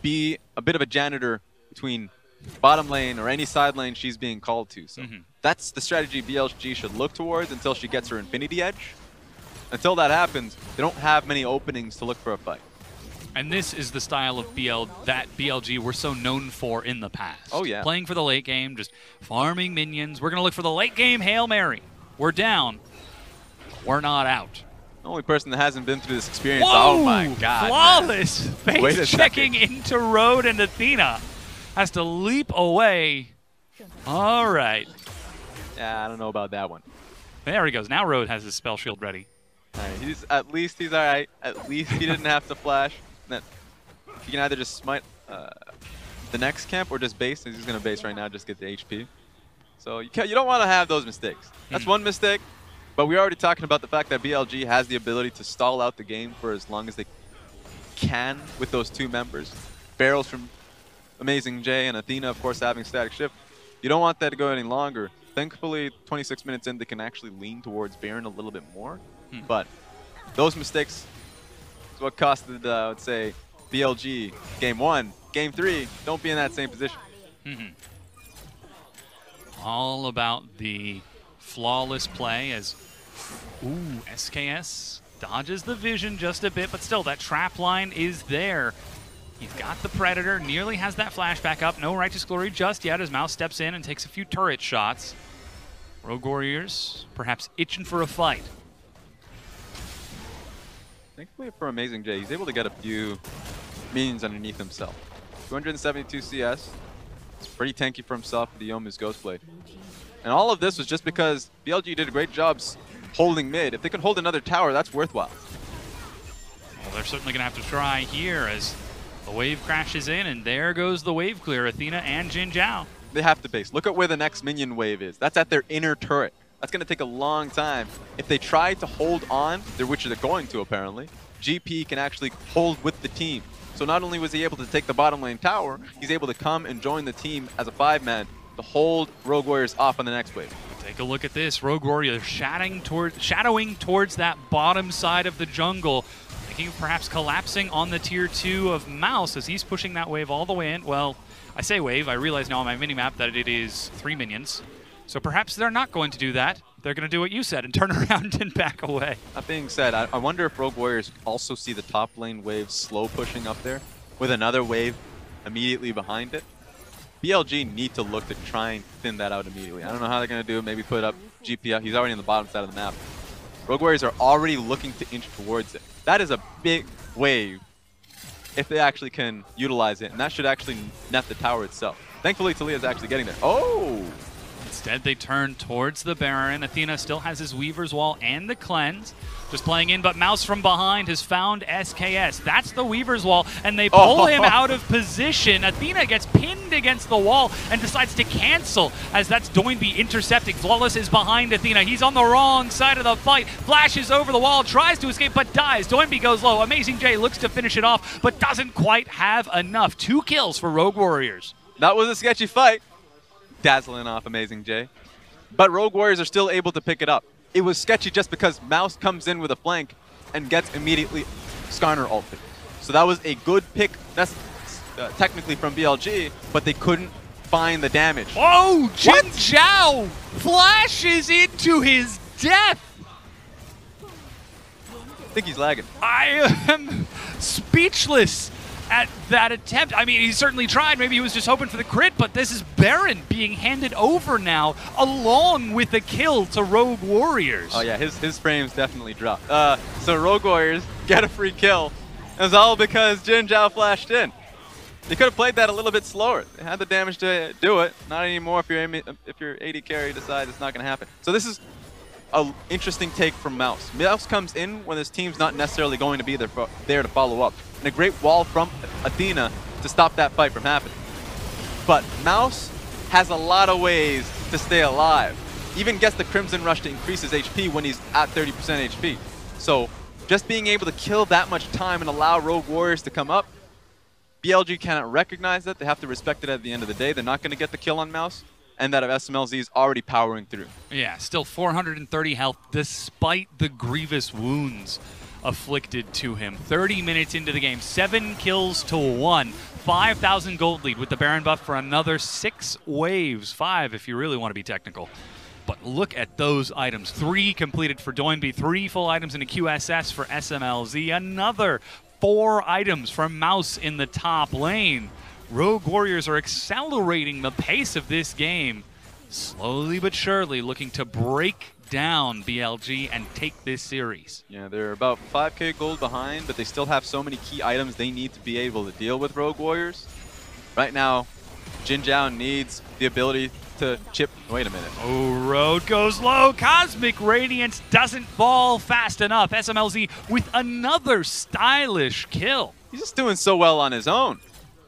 be a bit of a janitor between bottom lane or any side lane she's being called to. So that's the strategy BLG should look towards until she gets her Infinity Edge. Until that happens, they don't have many openings to look for a fight. And this is the style of that BLG we're so known for in the past. Oh, yeah. Playing for the late game, just farming minions. We're going to look for the late game Hail Mary. We're down. We're not out. The only person that hasn't been through this experience. Whoa! Oh, my God. Flawless face checking second. into Road, and Athena has to leap away. All right. Yeah, I don't know about that one. There he goes. Now Road has his spell shield ready. All right, at least he's all right. At least he didn't have to flash. Then he can either just smite the next camp or just base. He's going to base right now, just get the HP. So you don't want to have those mistakes. That's one mistake. But we're already talking about the fact that BLG has the ability to stall out the game for as long as they can with those 2 members. Barrels from AmazingJ and Athena, of course, having static shift. You don't want that to go any longer. Thankfully, 26 minutes in, they can actually lean towards Baron a little bit more. But those mistakes is what costed, I would say, BLG game 1. Game 3, don't be in that same position. All about the flawless play as, SKS dodges the vision just a bit, but still, that trap line is there. He's got the Predator, nearly has that flashback up. No Righteous Glory just yet as Mouse steps in and takes a few turret shots. Rogue Warriors perhaps itching for a fight. Thankfully for AmazingJ, he's able to get a few minions underneath himself. 272 CS. It's pretty tanky for himself with the Yomu's Ghostblade. And all of this was just because BLG did a great job holding mid. If they could hold another tower, that's worthwhile. Well, they're certainly going to have to try here as the wave crashes in, and there goes the wave clear, Athena and Jinjiao. They have to base. Look at where the next minion wave is. That's at their inner turret. That's going to take a long time. If they try to hold on, which they're going to apparently, GP can actually hold with the team. So not only was he able to take the bottom lane tower, he's able to come and join the team as a 5-man to hold Rogue Warriors off on the next wave. Take a look at this. Rogue Warriors shadowing towards that bottom side of the jungle. Thinking of perhaps collapsing on the tier 2 of Mouse as he's pushing that wave all the way in. Well, I say wave. I realize now on my minimap that it is 3 minions. So perhaps they're not going to do that. They're going to do what you said and turn around and back away. That being said, I wonder if Rogue Warriors also see the top lane wave slow pushing up there with another wave immediately behind it. BLG need to look to try and thin that out immediately. I don't know how they're going to do it. Maybe put up GP out. He's already on the bottom side of the map. Rogue Warriors are already looking to inch towards it. That is a big wave if they actually can utilize it, and that should actually net the tower itself. Thankfully, Taliyah is actually getting there. Oh! Instead, they turn towards the Baron. Athena still has his Weaver's Wall and the Cleanse. Just playing in, but Mouse from behind has found SKS. That's the Weaver's Wall, and they pull him out of position. Athena gets pinned against the wall and decides to cancel as that's Doinb intercepting. Flawless is behind Athena. He's on the wrong side of the fight. Flashes over the wall, tries to escape, but dies. Doinb goes low. AmazingJ looks to finish it off, but doesn't quite have enough. 2 kills for Rogue Warriors. That was a sketchy fight. Dazzling off AmazingJ. But Rogue Warriors are still able to pick it up. It was sketchy just because Mouse comes in with a flank and gets immediately Skarner ulted. So that was a good pick. That's technically from BLG, but they couldn't find the damage. Oh, Jinjiao flashes into his death. I think he's lagging. I am speechless at that attempt. I mean, he certainly tried. Maybe he was just hoping for the crit, but this is Baron being handed over now, along with the kill to Rogue Warriors. Oh yeah, his frames definitely dropped. So Rogue Warriors get a free kill. It was all because Jinjiao flashed in. They could have played that a little bit slower. They had the damage to do it. Not anymore if your AD carry decides it's not going to happen. So this is an interesting take from Mouse. Mouse comes in when his team's not necessarily going to be there to follow up. And a great wall from Athena to stop that fight from happening. But Mouse has a lot of ways to stay alive. Even gets the Crimson Rush to increase his HP when he's at 30% HP. So just being able to kill that much time and allow Rogue Warriors to come up, BLG cannot recognize that. They have to respect it at the end of the day. They're not going to get the kill on Mouse. And that of Smlz is already powering through. Yeah, still 430 health despite the grievous wounds afflicted to him. 30 minutes into the game, 7 kills to 1. 5,000 gold lead with the Baron buff for another 6 waves. 5 if you really want to be technical. But look at those items. 3 completed for Doinb, 3 full items in a QSS for Smlz. Another 4 items from Mouse in the top lane. Rogue Warriors are accelerating the pace of this game, slowly but surely looking to break down BLG and take this series. Yeah, they're about 5k gold behind, but they still have so many key items they need to be able to deal with Rogue Warriors. Right now, Jinjiao needs the ability to chip. Wait a minute. Oh, Road goes low. Cosmic Radiance doesn't fall fast enough. Smlz with another stylish kill. He's just doing so well on his own.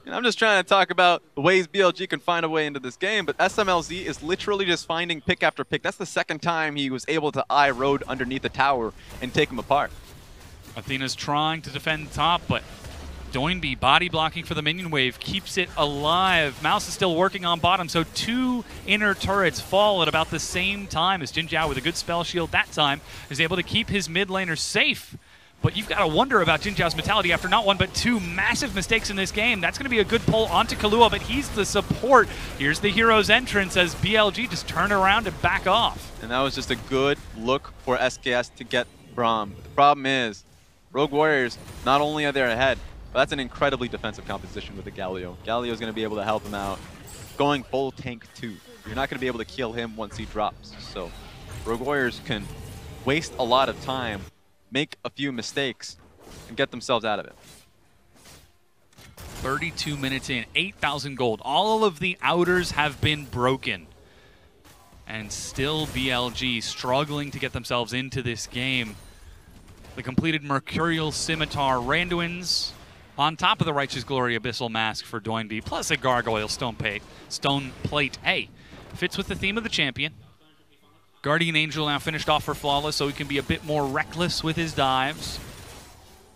And I'm just trying to talk about the ways BLG can find a way into this game, but Smlz is literally just finding pick after pick. That's the second time he was able to eye Road underneath the tower and take him apart. Athena's trying to defend top, but Doinb body blocking for the minion wave keeps it alive. Mouse is still working on bottom, so 2 inner turrets fall at about the same time as Jinjiao, with a good spell shield that time, is able to keep his mid laner safe. But you've got to wonder about Jinjiao's mentality after not 1 but 2 massive mistakes in this game. That's going to be a good pull onto Killua, but he's the support. Here's the hero's entrance as BLG just turn around and back off. And that was just a good look for SKS to get Braum. The problem is, Rogue Warriors, not only are they ahead, but that's an incredibly defensive composition with the Galio. Galio is going to be able to help him out. Going full tank too. You're not going to be able to kill him once he drops. So Rogue Warriors can waste a lot of time, make a few mistakes, and get themselves out of it. 32 minutes in, 8,000 gold. All of the outers have been broken. And still BLG struggling to get themselves into this game. The completed Mercurial Scimitar Randuins on top of the Righteous Glory Abyssal Mask for Doinb, plus a Gargoyle Stone Plate. Hey, fits with the theme of the champion. Guardian Angel now finished off for Flawless, so he can be a bit more reckless with his dives.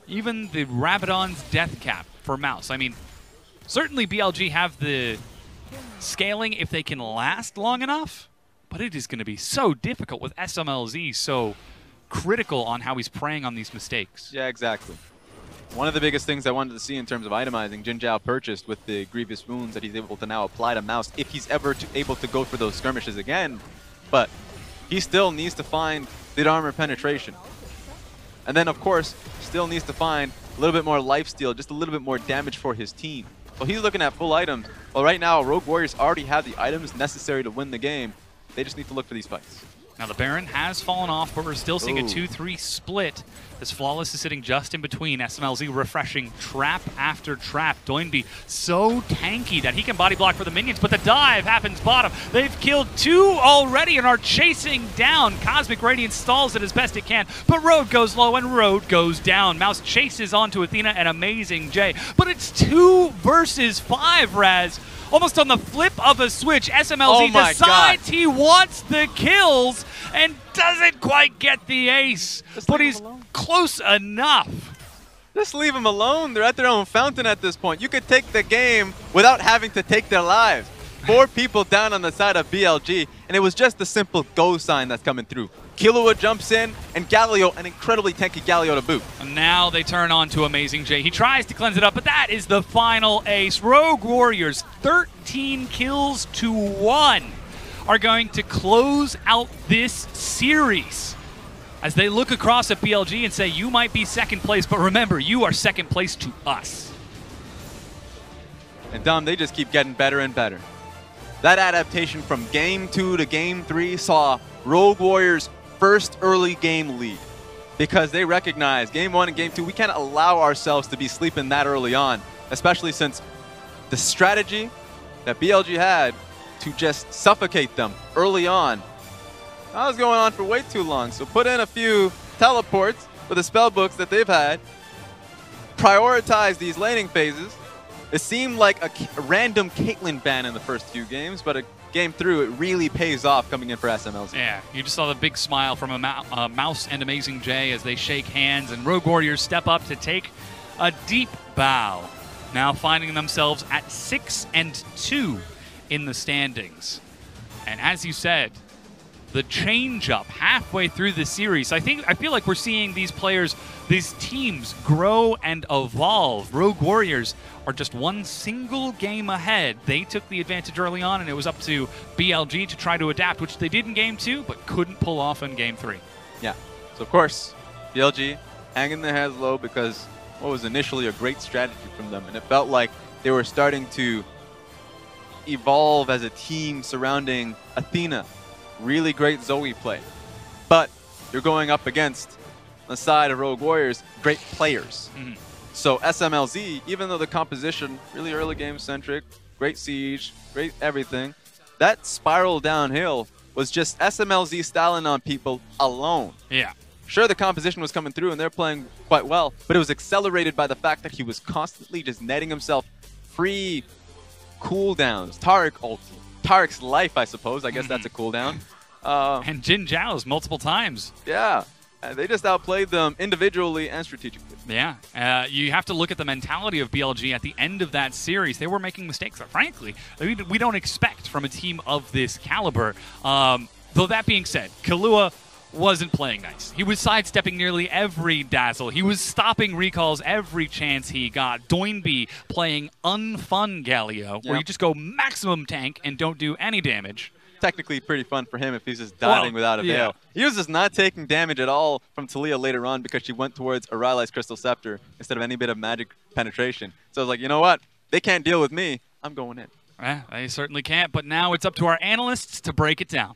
Even the Rabadon's Death Cap for Mouse. I mean, certainly BLG have the scaling if they can last long enough, but it is going to be so difficult with Smlz so critical on how he's preying on these mistakes. Yeah, exactly. One of the biggest things I wanted to see in terms of itemizing, Jinjiao purchased with the Grievous Wounds that he's able to now apply to Mouse if he's ever able to go for those skirmishes again. But he still needs to find the armor penetration. And then, of course, still needs to find a little bit more lifesteal, just a little bit more damage for his team. So he's looking at full items. Well, right now, Rogue Warriors already have the items necessary to win the game. They just need to look for these fights. Now the Baron has fallen off, but we're still seeing a 2-3 split. This Flawless is sitting just in between. Smlz refreshing trap after trap. Doinb so tanky that he can body block for the minions, but the dive happens bottom. They've killed 2 already and are chasing down. Cosmic Radiance stalls it as best it can, but Road goes low and Road goes down. Mouse chases onto Athena and AmazingJ, but it's 2 versus 5, Raz. Almost on the flip of a switch, Smlz decides he wants the kills and doesn't quite get the ace, but he's close enough. Just leave them alone. They're at their own fountain at this point. You could take the game without having to take their lives. 4 people down on the side of BLG, and it was just the simple go sign that's coming through. Killua jumps in, and Galio, an incredibly tanky Galio to boot. And now they turn on to AmazingJ. He tries to cleanse it up, but that is the final ace. Rogue Warriors, 13 kills to 1, are going to close out this series as they look across at BLG and say, you might be second place, but remember, you are second place to us. And Dom, they just keep getting better and better. That adaptation from Game 2 to Game 3 saw Rogue Warriors' first early game lead. Because they recognize Game 1 and Game 2, we can't allow ourselves to be sleeping that early on, especially since the strategy that BLG had to just suffocate them early on, that was going on for way too long. So put in a few teleports with the spell books that they've had, prioritize these laning phases. It seemed like a random Caitlyn ban in the first few games, but a game through, it really pays off coming in for SMLZ. Yeah, you just saw the big smile from a Mouse and AmazingJ as they shake hands, and Rogue Warriors step up to take a deep bow, now finding themselves at 6-2 in the standings. And as you said, the change-up halfway through the series, I feel like we're seeing these players, these teams grow and evolve. Rogue Warriors are just one single game ahead. They took the advantage early on, and it was up to BLG to try to adapt, which they did in Game 2, but couldn't pull off in Game 3. Yeah, so of course, BLG hanging their heads low because what was initially a great strategy from them, and it felt like they were starting to evolve as a team surrounding Athena. Really great Zoe play. But you're going up against, on the side of Rogue Warriors, great players. So SMLZ, even though the composition, really early game centric, great siege, great everything, that spiral downhill was just SMLZ styling on people alone. Yeah. Sure, the composition was coming through and they're playing quite well, but it was accelerated by the fact that he was constantly just netting himself free cooldowns. Taric ulti. Taric's life, I suppose. I guess that's a cooldown. And Jinjiao's multiple times. Yeah. They just outplayed them individually and strategically. Yeah. You have to look at the mentality of BLG at the end of that series. They were making mistakes that, frankly, we don't expect from a team of this caliber. Though that being said, Killua wasn't playing nice. He was sidestepping nearly every dazzle. He was stopping recalls every chance he got. Doinb playing unfun Galio, where you just go maximum tank and don't do any damage. Technically pretty fun for him if he's just diving without a veil. He was just not taking damage at all from Taliyah later on because she went towards Aureli's Crystal Scepter instead of any bit of magic penetration. So I was like, you know what? They can't deal with me. I'm going in. They certainly can't, but now it's up to our analysts to break it down.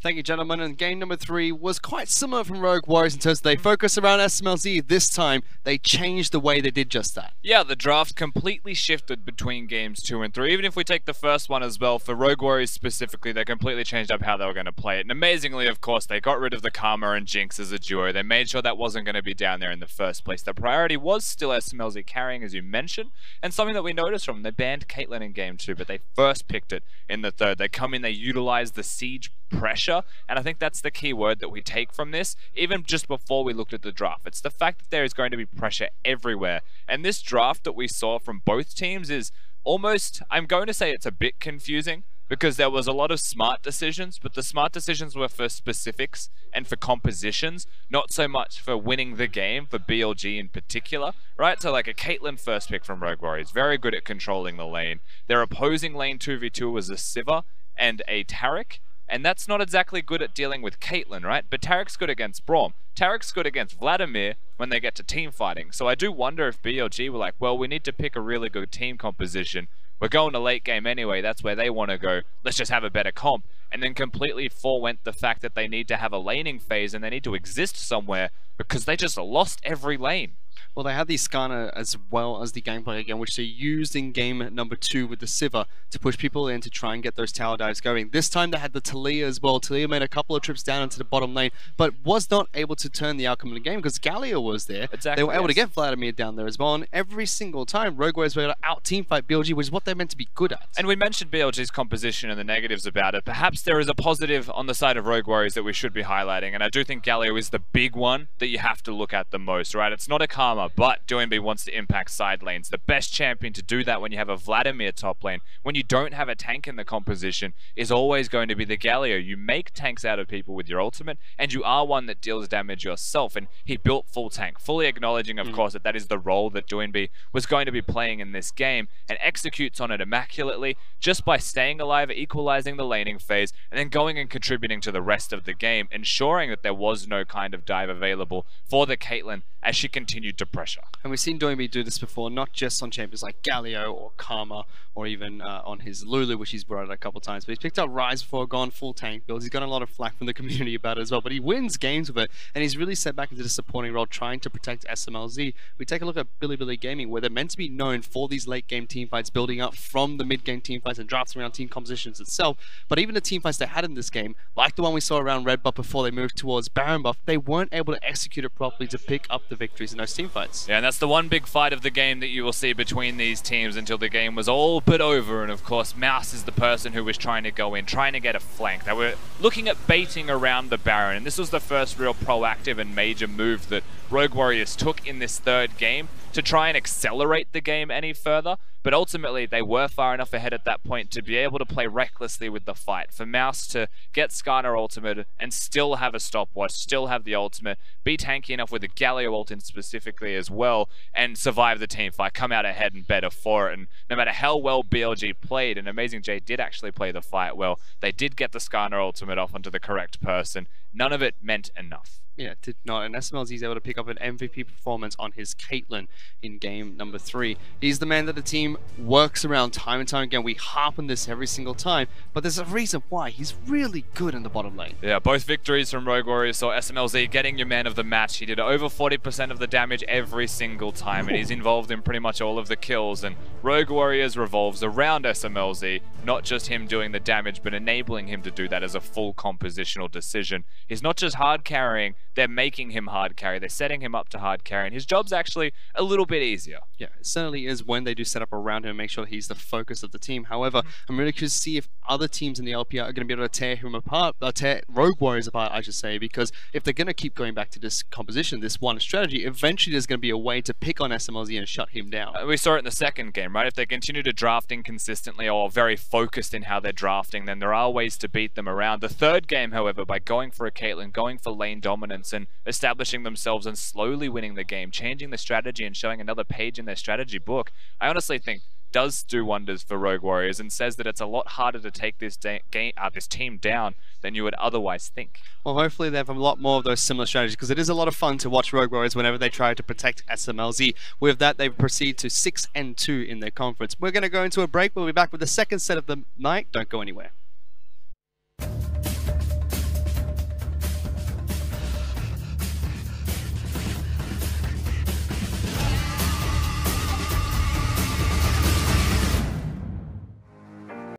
Thank you, gentlemen. And game number 3 was quite similar from Rogue Warriors in terms of they focus around SMLZ. This time, they changed the way they did just that. Yeah, the draft completely shifted between games 2 and 3. Even if we take the first one as well, for Rogue Warriors specifically, they completely changed up how they were going to play it. And amazingly, of course, they got rid of the Karma and Jinx as a duo. They made sure that wasn't going to be down there in the first place. The priority was still SMLZ carrying, as you mentioned. And something that we noticed from them, they banned Caitlyn in game 2, but they first picked it in the third. They come in, they utilize the siege pressure, and I think that's the key word that we take from this, even just before we looked at the draft. It's the fact that there is going to be pressure everywhere, and this draft that we saw from both teams is almost, I'm going to say it's a bit confusing, because there was a lot of smart decisions, but the smart decisions were for specifics and for compositions, not so much for winning the game, for BLG in particular, right? So like a Caitlyn first pick from Rogue Warriors, very good at controlling the lane. Their opposing lane 2v2 was a Sivir and a Taric, and that's not exactly good at dealing with Caitlyn, right? But Taric's good against Braum. Taric's good against Vladimir when they get to team fighting. So I do wonder if BLG were like, well, we need to pick a really good team composition. We're going to late game anyway. That's where they want to go. Let's just have a better comp. And then completely forewent the fact that they need to have a laning phase and they need to exist somewhere because they just lost every lane. Well, they had the Skarner as well as the Gangplank again, which they used in game number 2 with the Sivir to push people in to try and get those tower dives going. This time they had the Taliyah as well. Taliyah made a couple of trips down into the bottom lane, but was not able to turn the outcome of the game because Galio was there. Exactly, they were able to get Vladimir down there as well, and every single time Rogue Warriors were able to out-teamfight BLG, which is what they're meant to be good at. And we mentioned BLG's composition and the negatives about it. Perhaps there is a positive on the side of Rogue Warriors that we should be highlighting, and I do think Galio is the big one that you have to look at the most, right? It's not a Karma, but Doinb wants to impact side lanes. The best champion to do that when you have a Vladimir top lane, when you don't have a tank in the composition, is always going to be the Galio. You make tanks out of people with your ultimate, and you are one that deals damage yourself, and he built full tank, fully acknowledging, of course, that that is the role that Doinb was going to be playing in this game, and executes on it immaculately, just by staying alive, equalizing the laning phase, and then going and contributing to the rest of the game, ensuring that there was no kind of dive available for the Caitlyn as she continued to pressure. And we've seen Doinb do this before, not just on champions like Galio or Karma, or even on his Lulu, which he's brought out a couple times. But he's picked up Ryze before, gone full tank builds. He's got a lot of flack from the community about it as well, but he wins games with it, and he's really set back into the supporting role, trying to protect SMLZ. We take a look at Bilibili Gaming, where they're meant to be known for these late game team fights, building up from the mid game team fights and drafts around team compositions itself. But even the team fights they had in this game, like the one we saw around Red Buff before they moved towards Baron Buff, they weren't able to execute it properly to pick up the victories in those team fights. Yeah, and that's the one big fight of the game that you will see between these teams until the game was all but over. And of course, Mouse is the person who was trying to go in, trying to get a flank. They were looking at baiting around the Baron, and this was the first real proactive and major move that Rogue Warriors took in this third game to try and accelerate the game any further. But ultimately, they were far enough ahead at that point to be able to play recklessly with the fight. For Mouse to get Skarner ultimate and still have a stopwatch, still have the ultimate, be tanky enough with the Galio ult specifically as well, and survive the team fight, come out ahead and better for it. And no matter how well BLG played, and AmazingJ did actually play the fight well, they did get the Skarner ultimate off onto the correct person. None of it meant enough. Yeah, it did not. And SMLZ is able to pick up an MVP performance on his Caitlyn in game number 3. He's the man that the team works around time and time again. We harp on this every single time, but there's a reason why. He's really good in the bottom lane. Yeah, both victories from Rogue Warriors saw SMLZ getting your man of the match. He did over 40% of the damage every single time, and he's involved in pretty much all of the kills. And Rogue Warriors revolves around SMLZ, not just him doing the damage, but enabling him to do that as a full compositional decision. He's not just hard carrying, they're making him hard carry. They're setting him up to hard carry, and his job's actually a little bit easier. Yeah, it certainly is when they do set up around him and make sure he's the focus of the team. However, I'm really curious to see if other teams in the LPL are going to be able to tear him apart, tear Rogue Warriors apart, I should say, because if they're going to keep going back to this composition, this one strategy, eventually there's going to be a way to pick on SMLZ and shut him down. We saw it in the second game, right? If they continue to draft inconsistently or very focused in how they're drafting, then there are ways to beat them around. The third game, however, by going for a Caitlyn, going for lane dominance and establishing themselves and slowly winning the game, changing the strategy and showing another page in their strategy book, I honestly think does do wonders for Rogue Warriors and says that it's a lot harder to take this team down than you would otherwise think. Well, hopefully they have a lot more of those similar strategies, because it is a lot of fun to watch Rogue Warriors whenever they try to protect SMLZ. With that, they proceed to 6-2 in their conference. We're going to go into a break. We'll be back with the second set of the night. Don't go anywhere.